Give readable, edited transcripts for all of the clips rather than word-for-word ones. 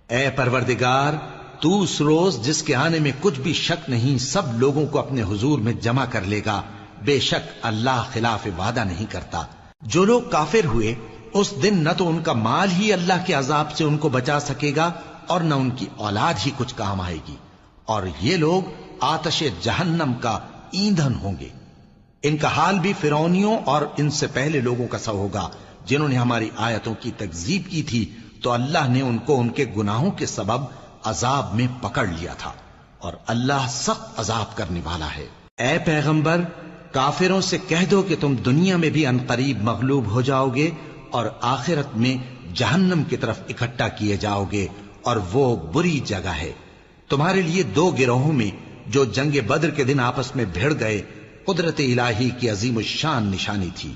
اے پروردگار، تو اس روز جس کے آنے میں کچھ بھی شک نہیں سب لوگوں کو اپنے حضور میں جمع کر لے گا، بے شک اللہ خلاف وعدہ نہیں کرتا۔ جو لوگ کافر ہوئے اس دن نہ تو ان کا مال ہی اللہ کے عذاب سے ان کو بچا سکے گا اور نہ ان کی اولاد ہی کچھ کام آئے گی، اور یہ لوگ آتش جہنم کا ایندھن ہوں گے۔ ان کا حال بھی فرعونیوں اور ان سے پہلے لوگوں کا سا ہوگا جنہوں نے ہماری آیتوں کی تکذیب کی تھی، تو اللہ نے ان کو ان کے گناہوں کے سبب عذاب میں پکڑ لیا تھا، اور اللہ سخت عذاب کرنے والا ہے۔ اے پیغمبر، کافروں سے کہہ دو کہ تم دنیا میں بھی عنقریب مغلوب ہو جاؤ گے اور آخرت میں جہنم کی طرف اکٹھا کیے جاؤ گے، اور وہ بری جگہ ہے۔ تمہارے لیے دو گروہوں میں جو جنگ بدر کے دن آپس میں بھڑ گئے قدرت الہی کی عظیم الشان نشانی تھی۔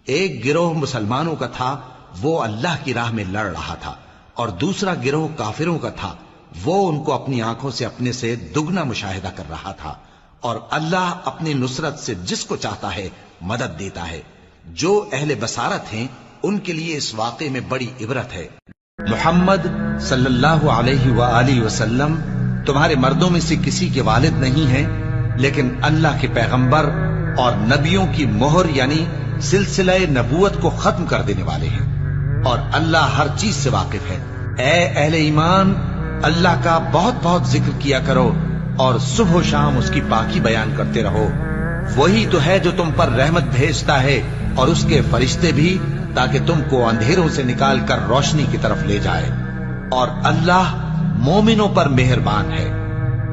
ایک گروہ مسلمانوں کا تھا، وہ اللہ کی راہ میں لڑ رہا تھا، اور دوسرا گروہ کافروں کا تھا، وہ ان کو اپنی آنکھوں سے اپنے سے دگنا مشاہدہ کر رہا تھا۔ اور اللہ اپنی نصرت سے جس کو چاہتا ہے مدد دیتا ہے۔ جو اہل بصارت ہیں ان کے لیے اس واقعے میں بڑی عبرت ہے۔ محمد صلی اللہ علیہ وآلہ وسلم تمہارے مردوں میں سے کسی کے والد نہیں ہیں، لیکن اللہ کے پیغمبر اور نبیوں کی مہر یعنی سلسلہ نبوت کو ختم کر دینے والے ہیں، اور اللہ ہر چیز سے واقف ہے۔ اے اہل ایمان، اللہ کا بہت بہت ذکر کیا کرو اور صبح و شام اس کی پاکی بیان کرتے رہو۔ وہی تو ہے جو تم پر رحمت بھیجتا ہے اور اس کے فرشتے بھی، تاکہ تم کو اندھیروں سے نکال کر روشنی کی طرف لے جائے، اور اللہ مومنوں پر مہربان ہے۔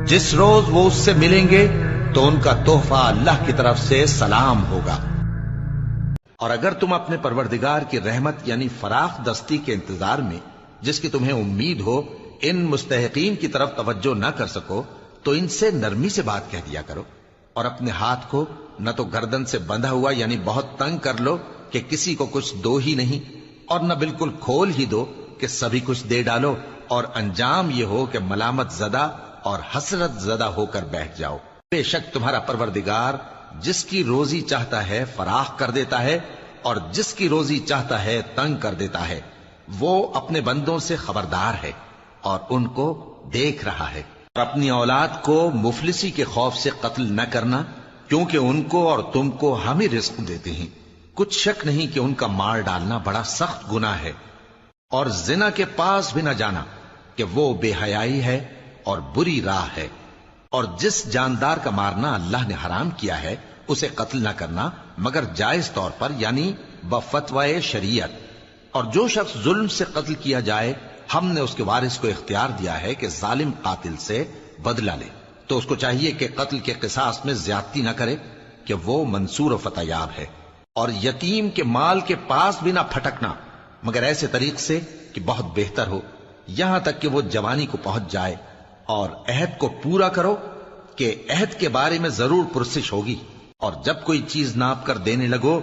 جس روز وہ اس سے ملیں گے تو ان کا تحفہ اللہ کی طرف سے سلام ہوگا۔ اور اگر تم اپنے پروردگار کی رحمت یعنی فراخ دستی کے انتظار میں، جس کی تمہیں امید ہو، ان مستحقین کی طرف توجہ نہ کر سکو تو ان سے نرمی سے بات کہہ دیا کرو، اور اپنے ہاتھ کو نہ تو گردن سے بندھا ہوا یعنی بہت تنگ کر لو کہ کسی کو کچھ دو ہی نہیں، اور نہ بالکل کھول ہی دو کہ سبھی کچھ دے ڈالو، اور انجام یہ ہو کہ ملامت زدہ اور حسرت زدہ ہو کر بیٹھ جاؤ۔ بے شک تمہارا پروردگار جس کی روزی چاہتا ہے فراخ کر دیتا ہے، اور جس کی روزی چاہتا ہے تنگ کر دیتا ہے۔ وہ اپنے بندوں سے خبردار ہے اور ان کو دیکھ رہا ہے۔ اور اپنی اولاد کو مفلسی کے خوف سے قتل نہ کرنا، کیونکہ ان کو اور تم کو ہم ہی رزق دیتے ہیں۔ کچھ شک نہیں کہ ان کا مار ڈالنا بڑا سخت گناہ ہے، اور زنا کے پاس بھی نہ جانا کہ وہ بے حیائی ہے اور بری راہ ہے۔ اور جس جاندار کا مارنا اللہ نے حرام کیا ہے اسے قتل نہ کرنا مگر جائز طور پر یعنی بفتوائے شریعت۔ اور جو شخص ظلم سے قتل کیا جائے ہم نے اس کے وارث کو اختیار دیا ہے کہ ظالم قاتل سے بدلہ لے، تو اس کو چاہیے کہ قتل کے قصاص میں زیادتی نہ کرے کہ وہ منصور و فتح یاب ہے۔ اور یتیم کے مال کے پاس بھی نہ پھٹکنا مگر ایسے طریق سے کہ بہت بہتر ہو، یہاں تک کہ وہ جوانی کو پہنچ جائے۔ اور عہد کو پورا کرو کہ عہد کے بارے میں ضرور پرسش ہوگی، اور جب کوئی چیز ناپ کر دینے لگو